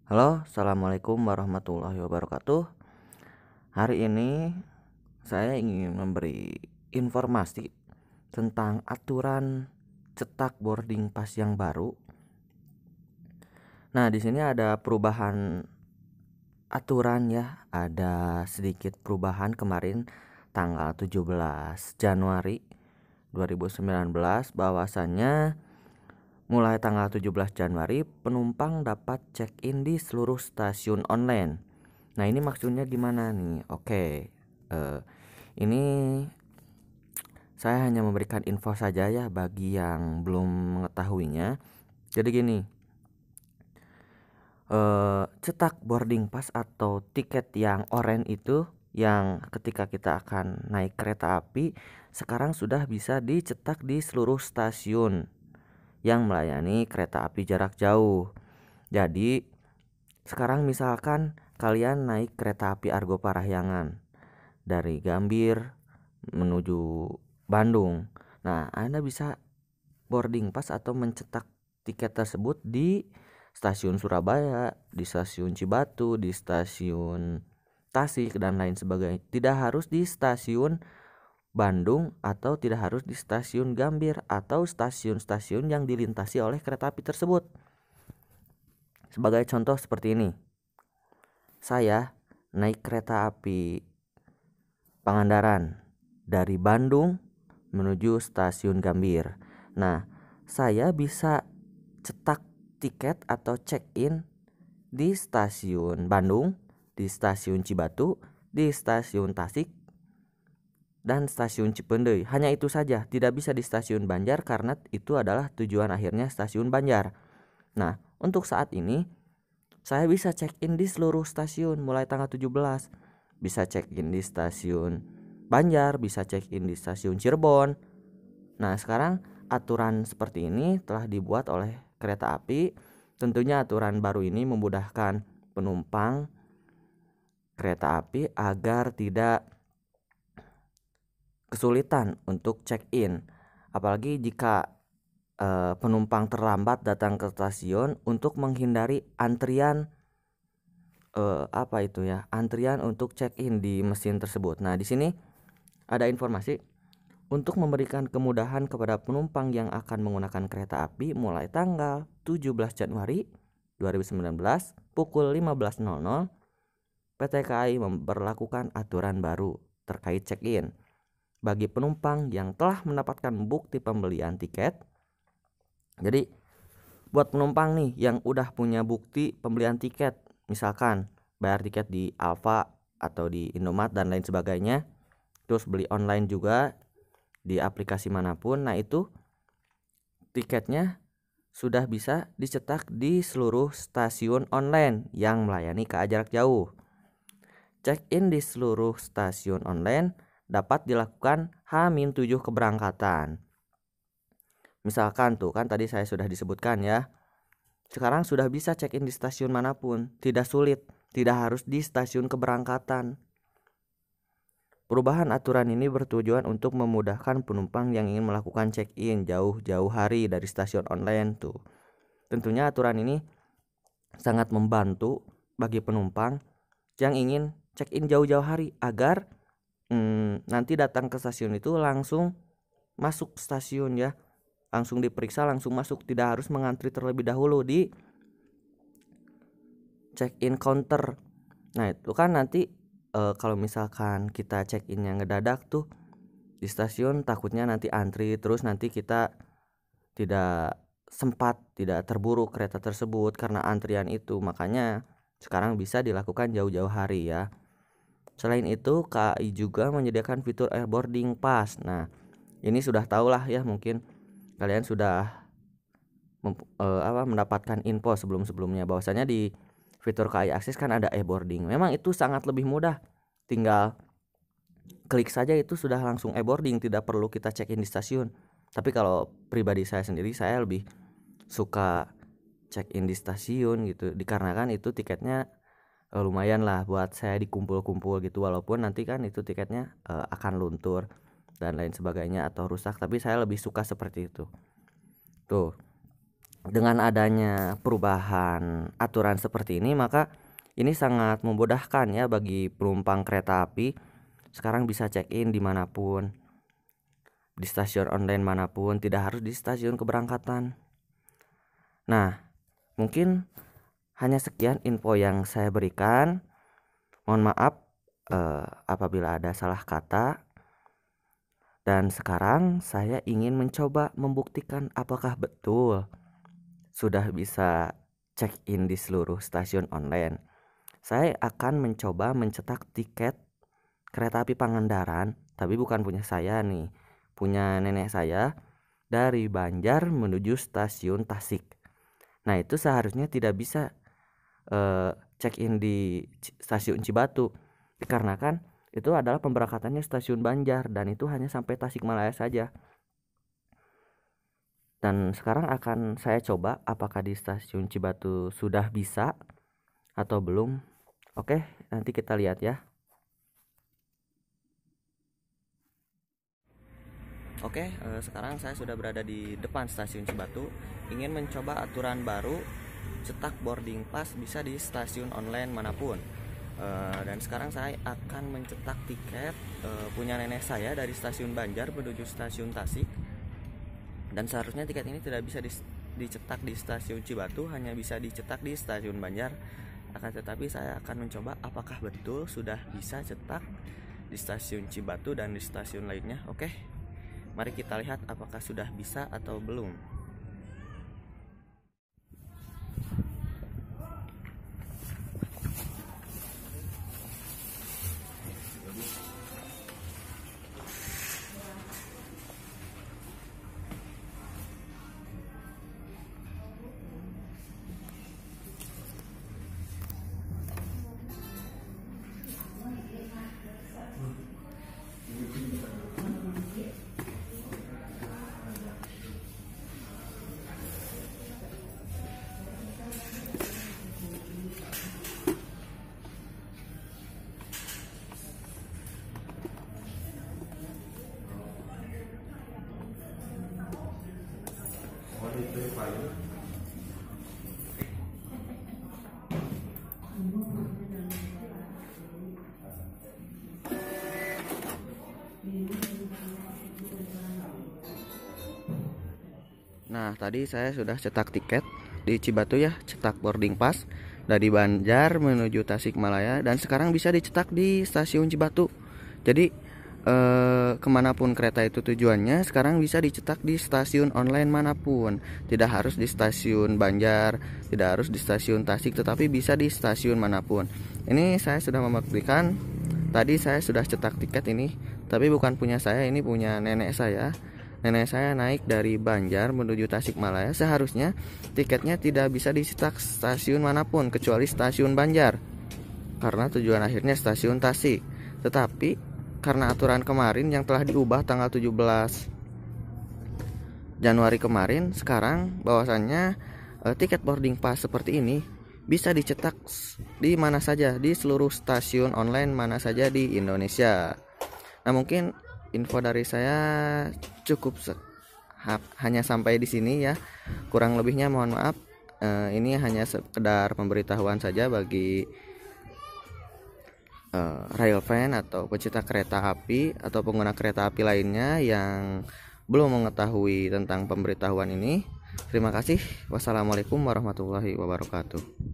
Halo, assalamualaikum warahmatullahi wabarakatuh. Hari ini saya ingin memberi informasi tentang aturan cetak boarding pass yang baru. Nah, di sini ada perubahan aturan ya, ada sedikit perubahan kemarin tanggal 17 Januari 2019 bahwasannya mulai tanggal 17 Januari penumpang dapat check-in di seluruh stasiun online. Nah, ini maksudnya gimana nih? Oke, ini saya hanya memberikan info saja ya bagi yang belum mengetahuinya. Jadi gini, cetak boarding pass atau tiket yang oranye itu yang ketika kita akan naik kereta api sekarang sudah bisa dicetak di seluruh stasiun yang melayani kereta api jarak jauh. Jadi sekarang misalkan kalian naik kereta api Argo Parahyangan dari Gambir menuju Bandung. Nah, Anda bisa boarding pass atau mencetak tiket tersebut di stasiun Surabaya, di stasiun Cibatu, di stasiun Tasik dan lain sebagainya. Tidak harus di stasiun Bandung atau tidak harus di stasiun Gambir atau stasiun-stasiun yang dilintasi oleh kereta api tersebut. Sebagai contoh seperti ini. Saya naik kereta api Pangandaran dari Bandung menuju stasiun Gambir. Nah, saya bisa cetak tiket atau check-in di stasiun Bandung, di stasiun Cibatu, di stasiun Tasik, dan stasiun Cipendei. Hanya itu saja, tidak bisa di stasiun Banjar karena itu adalah tujuan akhirnya stasiun Banjar. Nah, untuk saat ini saya bisa check-in di seluruh stasiun mulai tanggal 17. Bisa check-in di stasiun Banjar, bisa check-in di stasiun Cirebon. Nah, sekarang aturan seperti ini telah dibuat oleh kereta api. Tentunya aturan baru ini memudahkan penumpang kereta api agar tidak kesulitan untuk check-in. Apalagi jika penumpang terlambat datang ke stasiun untuk menghindari antrian antrian untuk check-in di mesin tersebut. Nah, di sini ada informasi untuk memberikan kemudahan kepada penumpang yang akan menggunakan kereta api mulai tanggal 17 Januari 2019 pukul 15.00 PT KAI memberlakukan aturan baru terkait check-in bagi penumpang yang telah mendapatkan bukti pembelian tiket. Jadi buat penumpang nih yang udah punya bukti pembelian tiket, misalkan bayar tiket di Alfa atau di Indomaret dan lain sebagainya, terus beli online juga di aplikasi manapun, nah itu tiketnya sudah bisa dicetak di seluruh stasiun online yang melayani KA jarak jauh. Check-in di seluruh stasiun online dapat dilakukan H-7 keberangkatan. Misalkan tuh kan tadi saya sudah disebutkan ya. Sekarang sudah bisa check-in di stasiun manapun, tidak sulit, tidak harus di stasiun keberangkatan. Perubahan aturan ini bertujuan untuk memudahkan penumpang yang ingin melakukan check-in jauh-jauh hari dari stasiun online tuh. Tentunya aturan ini sangat membantu bagi penumpang yang ingin check-in jauh-jauh hari agar nanti datang ke stasiun itu langsung masuk stasiun ya. Langsung diperiksa, langsung masuk, tidak harus mengantri terlebih dahulu di check-in counter. Nah, itu kan nanti kalau misalkan kita check-in yang ngedadak tuh di stasiun takutnya nanti antri, terus nanti kita tidak sempat, tidak terburu kereta tersebut karena antrian itu. Makanya sekarang bisa dilakukan jauh-jauh hari ya. Selain itu, KAI juga menyediakan fitur boarding pass. Nah, ini sudah tahulah ya, mungkin kalian sudah mendapatkan info sebelum-sebelumnya bahwasanya di fitur KAI Akses kan ada e-boarding. Memang itu sangat lebih mudah. Tinggal klik saja itu sudah langsung e-boarding, tidak perlu kita check-in di stasiun. Tapi kalau pribadi saya sendiri, saya lebih suka check-in di stasiun gitu, dikarenakan itu tiketnya lumayan lah buat saya dikumpul-kumpul gitu, walaupun nanti kan itu tiketnya akan luntur dan lain sebagainya atau rusak, tapi saya lebih suka seperti itu tuh. Dengan adanya perubahan aturan seperti ini, maka ini sangat memudahkan ya bagi penumpang kereta api. Sekarang bisa check-in dimanapun, di stasiun online manapun, tidak harus di stasiun keberangkatan. Nah, mungkin hanya sekian info yang saya berikan. Mohon maaf apabila ada salah kata. Dan sekarang saya ingin mencoba membuktikan apakah betul sudah bisa check-in di seluruh stasiun online. Saya akan mencoba mencetak tiket kereta api Pangandaran, tapi bukan punya saya nih, punya nenek saya, dari Banjar menuju stasiun Tasik. Nah, itu seharusnya tidak bisa check-in di stasiun Cibatu, dikarenakan itu adalah pemberangkatannya stasiun Banjar dan itu hanya sampai Tasikmalaya saja. Dan sekarang akan saya coba apakah di stasiun Cibatu sudah bisa atau belum. Oke, nanti kita lihat ya. Oke, sekarang saya sudah berada di depan stasiun Cibatu. Ingin mencoba aturan baru, cetak boarding pass bisa di stasiun online manapun. Dan sekarang saya akan mencetak tiket punya nenek saya dari stasiun Banjar menuju stasiun Tasik. Dan seharusnya tiket ini tidak bisa dicetak di stasiun Cibatu, hanya bisa dicetak di stasiun Banjar. Akan tetapi saya akan mencoba apakah betul sudah bisa cetak di stasiun Cibatu dan di stasiun lainnya. Oke, mari kita lihat apakah sudah bisa atau belum. Nah, tadi saya sudah cetak tiket di Cibatu ya, cetak boarding pass dari Banjar menuju Tasikmalaya, dan sekarang bisa dicetak di stasiun Cibatu. Jadi kemanapun kereta itu tujuannya, sekarang bisa dicetak di stasiun online manapun. Tidak harus di stasiun Banjar, tidak harus di stasiun Tasik, tetapi bisa di stasiun manapun. Ini saya sudah membuktikan. Tadi saya sudah cetak tiket ini, tapi bukan punya saya, ini punya nenek saya. Nenek saya naik dari Banjar menuju Tasikmalaya. Seharusnya tiketnya tidak bisa dicetak stasiun manapun kecuali stasiun Banjar, karena tujuan akhirnya stasiun Tasik. Tetapi karena aturan kemarin yang telah diubah tanggal 17 Januari kemarin, sekarang bahwasannya tiket boarding pass seperti ini bisa dicetak di mana saja, di seluruh stasiun online mana saja di Indonesia. Nah, mungkin info dari saya cukup hanya sampai di sini ya. Kurang lebihnya mohon maaf. Ini hanya sekedar pemberitahuan saja bagi rail fan atau pecinta kereta api atau pengguna kereta api lainnya yang belum mengetahui tentang pemberitahuan ini. Terima kasih. Wassalamualaikum warahmatullahi wabarakatuh.